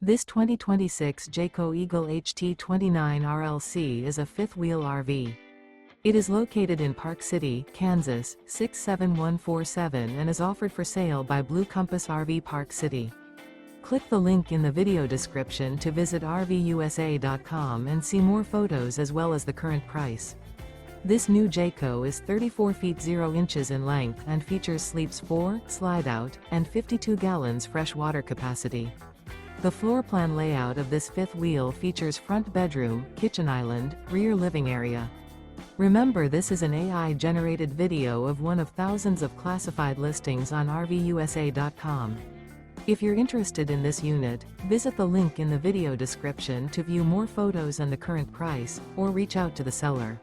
This 2026 Jayco Eagle HT 29 RLC is a fifth-wheel RV. It is located in Park City, Kansas, 67147 and is offered for sale by Blue Compass RV Park City. Click the link in the video description to visit RVUSA.com and see more photos as well as the current price. This new Jayco is 34 feet 0 inches in length and features sleeps 4, slide-out, and 52 gallons fresh water capacity. The floor plan layout of this fifth wheel features front bedroom, kitchen island, rear living area. Remember, this is an AI-generated video of one of thousands of classified listings on RVUSA.com. If you're interested in this unit, visit the link in the video description to view more photos and the current price, or reach out to the seller.